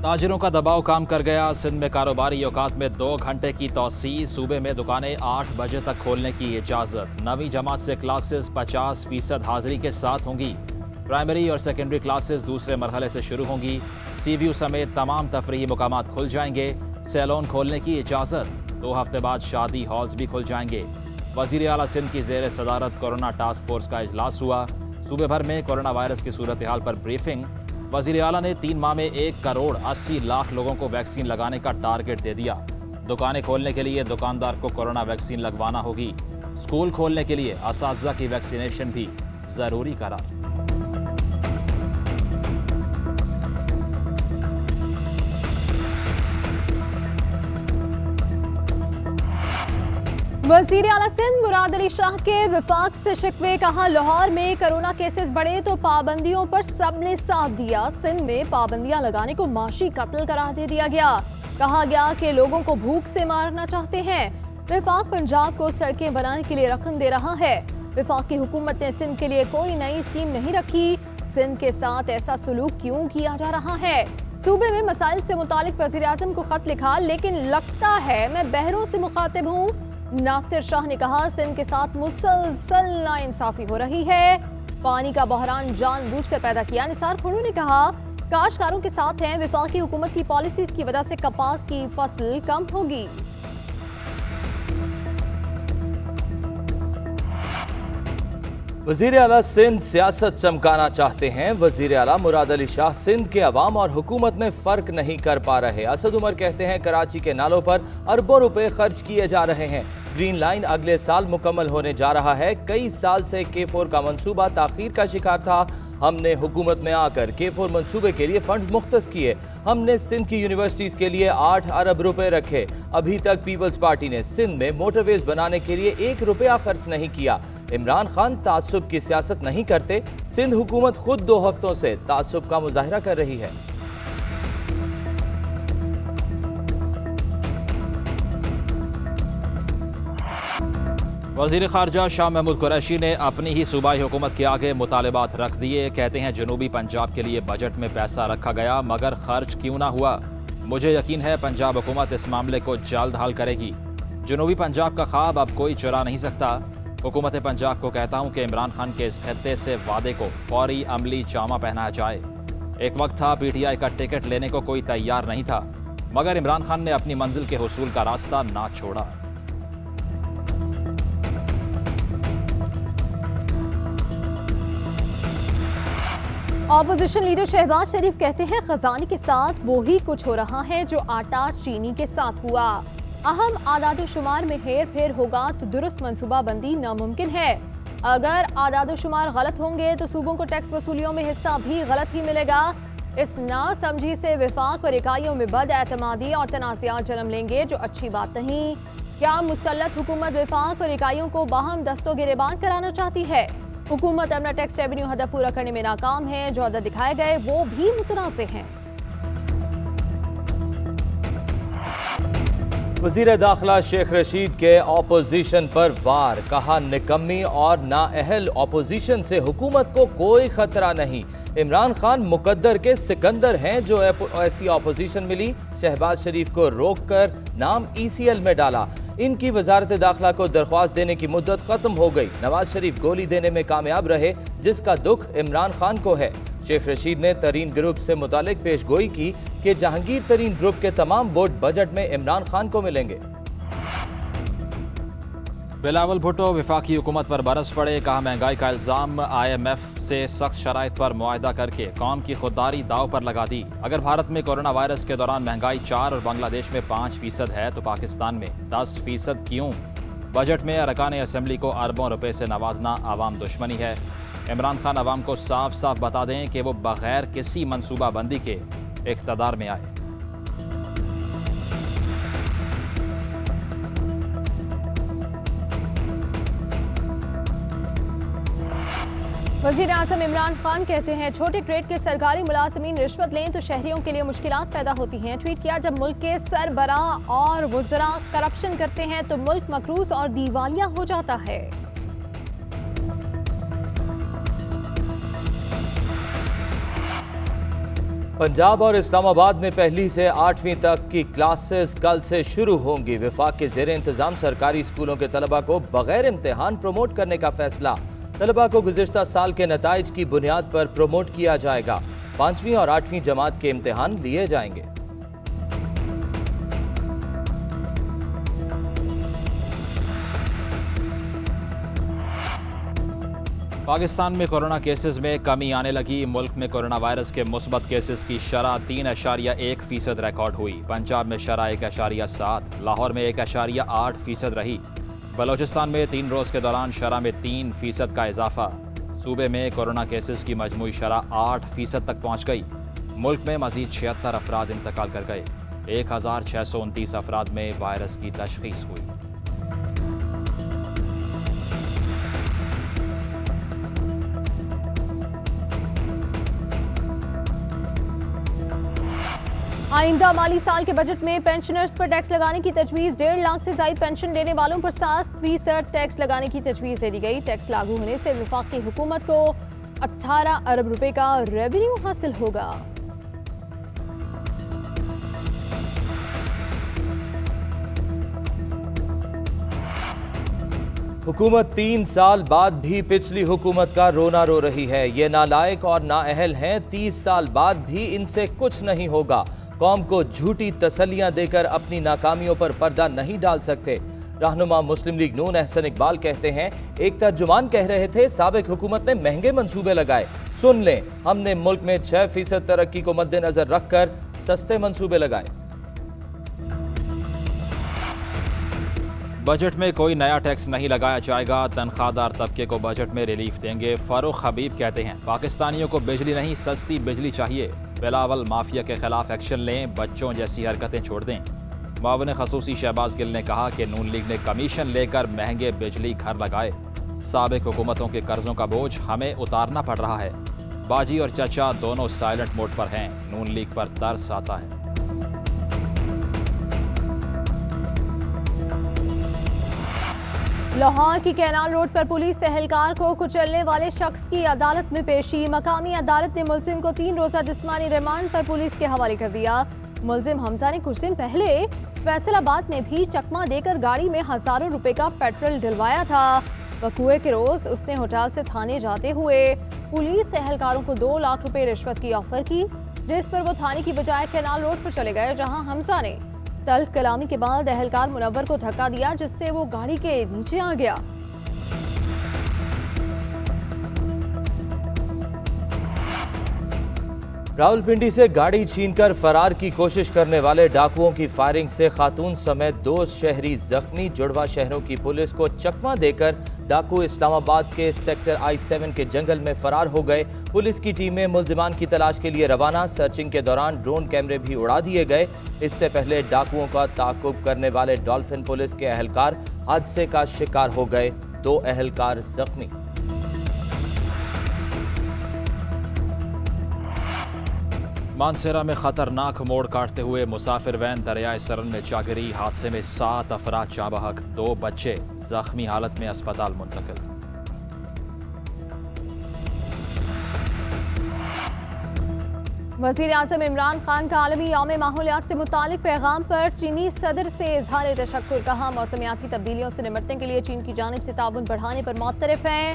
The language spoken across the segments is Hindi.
ताजिरों का दबाव काम कर गया। सिंध में कारोबारी औकात में 2 घंटे की तौसी। सूबे में दुकानें 8 बजे तक खोलने की इजाज़त। 9वीं जमात से क्लासेस 50% हाजिरी के साथ होंगी। प्राइमरी और सेकेंडरी क्लासेस दूसरे मरहले से शुरू होंगी। सीव्यू समेत तमाम तफरीही मुकामात खुल जाएंगे। सैलून खोलने की इजाज़त। 2 हफ्ते बाद शादी हॉल्स भी खुल जाएंगे। वज़ीर आला सिंध की ज़ेर सदारत कोरोना टास्क फोर्स का इजलास हुआ। सूबे भर में कोरोना वायरस की सूरत हाल पर ब्रीफिंग। वज़ीर आला ने 3 माह में 1 करोड़ 80 लाख लोगों को वैक्सीन लगाने का टारगेट दे दिया। दुकानें खोलने के लिए दुकानदार को कोरोना वैक्सीन लगवाना होगी। स्कूल खोलने के लिए असातिज़ा की वैक्सीनेशन भी ज़रूरी करार। वज़ीर आला सिंध मुराद अली शाह के विफाक से शिकवे। कहा लाहौर में कोरोना केसेस बढ़े तो पाबंदियों पर सबने साथ दिया। सिंध में पाबंदियां लगाने को माशी कत्ल करार दे दिया गया। कहा गया कि लोगों को भूख से मारना चाहते हैं। विफाक पंजाब को सड़कें बनाने के लिए रकम दे रहा है। विफाक की हुकूमत ने सिंध के लिए कोई नई स्कीम नहीं रखी। सिंध के साथ ऐसा सलूक क्यों किया जा रहा है? सूबे में मसाइल से मुतालिक वज़ीर आज़म को खत लिखा, लेकिन लगता है मैं बहरों से मुखातिब हूँ। नासिर शाह ने कहा सिंध के साथ मुसलसल नाइंसाफी हो रही है। पानी का बहरान जानबूझकर पैदा किया। निसार खोड़ू ने कहा काश्तकारों के साथ हैं। वफाकी हुकूमत की पॉलिसीज की वजह से कपास की फसल कम होगी। वज़ीर आला सिंध सियासत चमकाना चाहते हैं। वज़ीर आला मुराद अली शाह सिंध के अवाम और हुकूमत में फ़र्क नहीं कर पा रहे। असद उमर कहते हैं कराची के नालों पर अरबों रुपए खर्च किए जा रहे हैं। ग्रीन लाइन अगले साल मुकम्मल होने जा रहा है। कई साल से K4 का मंसूबा ताख़ीर का शिकार था। हमने हुकूमत में आकर K4 मंसूबे के लिए फंड्स मुख्तस किए। हमने सिंध की यूनिवर्सिटीज़ के लिए 8 अरब रुपए रखे। अभी तक पीपल्स पार्टी ने सिंध में मोटरवेज बनाने के लिए 1 रुपया खर्च नहीं किया। इमरान खान तासुब की सियासत नहीं करते। सिंध हुकूमत खुद 2 हफ्तों से तासुब का मुजाहिरा कर रही है। वज़ीर ख़ारजा शाह महमूद कुरैशी ने अपनी ही सूबाई हुकूमत के आगे मुतालबात रख दिए। कहते हैं जनूबी पंजाब के लिए बजट में पैसा रखा गया मगर खर्च क्यों ना हुआ। मुझे यकीन है पंजाब हुकूमत इस मामले को जल्द हल करेगी। जनूबी पंजाब का ख्वाब अब कोई चुरा नहीं सकता। हुकूमत पंजाब को कहता हूँ कि इमरान खान के इस खत्ते से वादे को फौरी अमली जामा पहनाया जाए। एक वक्त था PTI का टिकट लेने को कोई तैयार नहीं था मगर इमरान खान ने अपनी मंजिल के हुसूल का रास्ता ना छोड़ा। ऑपोजिशन लीडर शहबाज शरीफ कहते हैं खजानी के साथ वो ही कुछ हो रहा है जो आटा चीनी के साथ हुआ। अहम आदाद शुमार में हेर फेर होगा तो दुरुस्त मनसूबा बंदी नामुमकिन है। अगर आदाद शुमार गलत होंगे तो सूबों को टैक्स वसूलियों में हिस्सा भी गलत ही मिलेगा। इस नासमझी से विफाक और इकाइयों में बद एतमादी और तनाज़ात जन्म लेंगे जो अच्छी बात नहीं। क्या मुसल्लत हुकूमत विफाक और इकाइयों को बाहम दस्तों गिरेबान कराना चाहती है? हुकूमत अपना टैक्स रेवेन्यू हदफ पूरा करने में नाकाम है। जो अदद दिखाए गए वो भी मुतनाज़े हैं। वज़ीर दाखिला शेख रशीद के ऑपोजिशन पर वार। कहा निकम्मी और नाअहल ऑपोजिशन से हुकूमत को कोई खतरा नहीं। इमरान खान मुकद्दर के सिकंदर हैं जो ऐसी ऑपोजिशन मिली। शहबाज शरीफ को रोक कर नाम ECL में डाला। इनकी वजारत दाखिला को दरख्वास्त देने की मुद्दत खत्म हो गई। नवाज शरीफ गोली देने में कामयाब रहे जिसका दुख इमरान खान को है। शेख रशीद ने तरीन ग्रुप से मुतालिक पेशगोई की कि जहांगीर तरीन ग्रुप के तमाम वोट बजट में इमरान खान को मिलेंगे। बिलावल भुट्टो वफाकी हुकूमत पर बरस पड़े। कहा महंगाई का इल्ज़ाम IMF से सख्त शराइत पर मुआहदा करके कौम की खुददारी दाव पर लगा दी। अगर भारत में कोरोना वायरस के दौरान महंगाई 4 और बांग्लादेश में 5% है तो पाकिस्तान में 10% क्यों? बजट में अरकान असम्बली को अरबों रुपए से नवाजना आवाम दुश्मनी है। इमरान खान आवाम को साफ साफ बता दें कि वो बगैर किसी मनसूबा बंदी के इक़्तिदार में आए। वज़ीर आज़म इमरान खान कहते हैं छोटे ग्रेड के सरकारी मुलाजमीन रिश्वत लें तो शहरियों के लिए मुश्किलात पैदा होती हैं। ट्वीट किया जब मुल्क के सरबराह और वज़रा करप्शन करते हैं तो मुल्क मकरूज और दीवालिया हो जाता है। पंजाब और इस्लामाबाद में 1ली से 8वीं तक की क्लासेस कल से शुरू होंगी। विफाक के ज़ेर इंतजाम सरकारी स्कूलों के तलबा को बगैर इम्तिहान प्रमोट करने का फैसला। तलबा को गुज़िश्ता साल के नताइज की बुनियाद पर प्रमोट किया जाएगा। 5वीं और 8वीं जमात के इम्तिहान लिए जाएंगे। पाकिस्तान में कोरोना केसेस में कमी आने लगी। मुल्क में कोरोना वायरस के मुस्बत केसेस की शरह 3.1% रिकॉर्ड हुई। पंजाब में शरह 1.7, लाहौर में 1.8% रही। बलोचिस्तान में 3 रोज़ के दौरान शरह में 3% का इजाफा। सूबे में कोरोना केसेस की मजमूई शरह 8% तक पहुँच गई। मुल्क में मजीद 76 अफराद इंतकाल कर गए। 1629 अफराद में वायरस की तशखीस हुई। आइंदा माली साल के बजट में पेंशनर्स पर टैक्स लगाने की तजवीज़। 1.5 लाख से ज़ायद पेंशन देने वालों पर 7% टैक्स लगाने की तजवीज़ दे दी गई। टैक्स लागू होने से वफाकी हुकूमत को 18 अरब रुपए का रेवेन्यू हासिल होगा। हुकूमत 3 साल बाद भी पिछली हुकूमत का रोना रो रही है। ये नालायक और नाअहल हैं। 30 साल बाद भी इनसे कुछ नहीं होगा। कौम को झूठी तसल्लियां देकर अपनी नाकामियों पर पर्दा नहीं डाल सकते। रहनुमा मुस्लिम लीग नून अहसन इकबाल कहते हैं, एक तर्जुमान कह रहे थे साबिक हुकूमत ने महंगे मंसूबे लगाए। सुन लें, हमने मुल्क में 6% तरक्की को मद्देनजर रखकर सस्ते मंसूबे लगाए। बजट में कोई नया टैक्स नहीं लगाया जाएगा। तनख्वाहदार तबके को बजट में रिलीफ देंगे। फारूक हबीब कहते हैं, पाकिस्तानियों को बिजली नहीं सस्ती बिजली चाहिए। बिलावल माफिया के खिलाफ एक्शन लें, बच्चों जैसी हरकतें छोड़ दें। मावने खसूसी शहबाज गिल ने कहा कि नून लीग ने कमीशन लेकर महंगे बिजली घर लगाए। साबिक हुकूमतों के कर्जों का बोझ हमें उतारना पड़ रहा है। बाजी और चचा दोनों साइलेंट मोड पर हैं। नून लीग पर तरस आता है। लाहौर की कैनाल रोड पर पुलिस एहलकार को कुचलने वाले शख्स की अदालत में पेशी। मकामी अदालत ने मुलजिम को 3 रोज़ा जिस्मानी रिमांड पर पुलिस के हवाले कर दिया। मुलजिम हमजा ने कुछ दिन पहले फैसलाबाद में भी चकमा देकर गाड़ी में हजारों रुपए का पेट्रोल डलवाया था। वकूए के रोज उसने होटल से थाने जाते हुए पुलिस एहलकारों को 2 लाख रुपए रिश्वत की ऑफर की, जिस पर वो थाने की बजाय कैनाल रोड पर चले गए, जहां हमजा ने तल्ख कलामी के बाद एहलकार मुनव्वर को धक्का दिया, जिससे वो गाड़ी के नीचे आ गया। रावलपिंडी से गाड़ी छीनकर फरार की कोशिश करने वाले डाकुओं की फायरिंग से खातून समेत 2 शहरी जख्मी। जुड़वा शहरों की पुलिस को चकमा देकर डाकू इस्लामाबाद के सेक्टर I-7 के जंगल में फरार हो गए। पुलिस की टीमें मुल्जिमान की तलाश के लिए रवाना। सर्चिंग के दौरान ड्रोन कैमरे भी उड़ा दिए गए। इससे पहले डाकुओं का ताक़ुब करने वाले डॉल्फिन पुलिस के एहलकार हादसे का शिकार हो गए। 2 एहलकार जख्मी। मानसेरा में खतरनाक मोड़ काटते हुए मुसाफिर वैन दरियाए सरन में जा गिरी। हादसे में 7 अफराद जाबहक, 2 बच्चे जख्मी हालत में अस्पताल मुंतकिल। वज़ीर आज़म इमरान खान का आलमी यौम माहौलियात से मुतालिक पैगाम पर चीनी सदर से इज़हार तशक्कुर। कहा, मौसमियाती तब्दीलियों से निपटने के लिए चीन की जानिब से ताउन बढ़ाने पर मुतरफ हैं।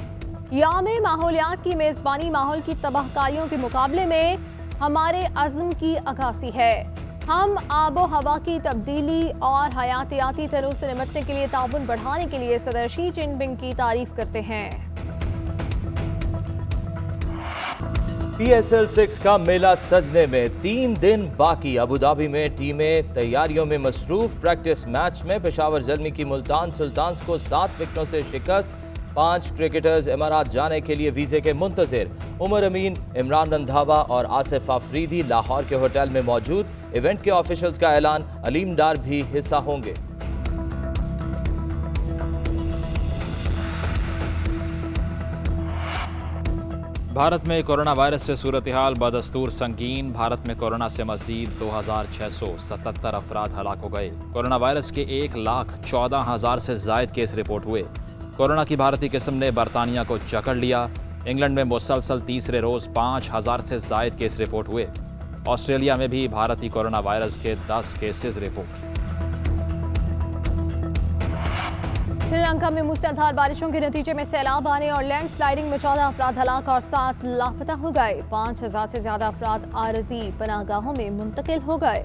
यौम माहौलियात की मेज़बानी माहौल की तबाहकारियों के मुकाबले में हमारे अज़्म की अक्कासी है। हम आबो हवा की तब्दीली और हयातियाती तनूव से निपटने के लिए ताउन बढ़ाने के लिए सदर शी जिनपिंग की तारीफ करते हैं। PSL 6 का मेला सजने में 3 दिन बाकी। अबू धाबी में टीमें तैयारियों में मसरूफ। प्रैक्टिस मैच में पेशावर जलमी की मुल्तान सुल्तान्स को 7 विकेटों से शिकस्त। 5 क्रिकेटर्स इमारात जाने के लिए वीजे के मुंतजिर। उमर अमीन, इमरान रंधावा और आसिफ अफरीदी लाहौर के होटल में मौजूद। इवेंट के ऑफिशियल्स का ऐलान, अलीम डार भी हिस्सा होंगे। भारत में कोरोना वायरस से सूरत हाल बदस्तूर संगीन। भारत में कोरोना से मजीद 2677 अफराद हलाक हो गए। कोरोना वायरस के 1,14,000 से जायद केस रिपोर्ट हुए। कोरोना की भारतीय किस्म ने बरतानिया को जकड़ लिया। इंग्लैंड में मुसलसल तीसरे रोज 5,000 से जायद केस रिपोर्ट हुए। ऑस्ट्रेलिया में भी भारतीय कोरोना वायरस के 10 केसेस रिपोर्ट। श्रीलंका में मूसलाधार बारिशों के नतीजे में सैलाब आने और लैंडस्लाइडिंग में 14 अफराद हलाक और 7 लापता हो गए। 5000 से ज्यादा अफराद आरजी पनाहगाहों में मुंतकिल हो गए।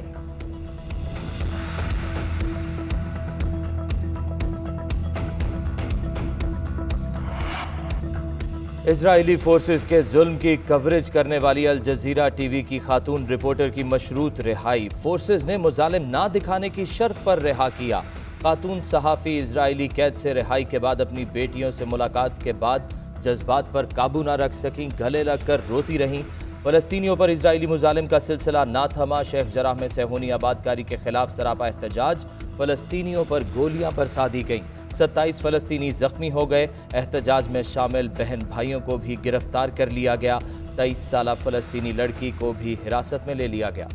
इजरायली फोर्सेस के जुल्म की कवरेज करने वाली अल जजीरा टीवी की खातून रिपोर्टर की मशरूत रिहाई। फोर्सेस ने मुजालिम ना दिखाने की शर्त पर रिहा किया। खातून सहाफ़ी इजरायली कैद से रिहाई के बाद अपनी बेटियों से मुलाकात के बाद जज्बात पर काबू ना रख सकीं, गले लगकर रोती रहीं। फ़लस्तीनियों पर इजरायली मुजालिम का सिलसिला ना थमा। शेख जराह में सेहूनी आबादकारी के खिलाफ सरापा एहतजाज। फ़लस्तीनियों पर गोलियां बरसा दी गईं। 27 फ़लस्तीनी जख्मी हो गए। एहतजाज में शामिल बहन भाइयों को भी गिरफ्तार कर लिया गया। 23 साला फ़लस्तीनी लड़की को भी हिरासत में ले लिया गया।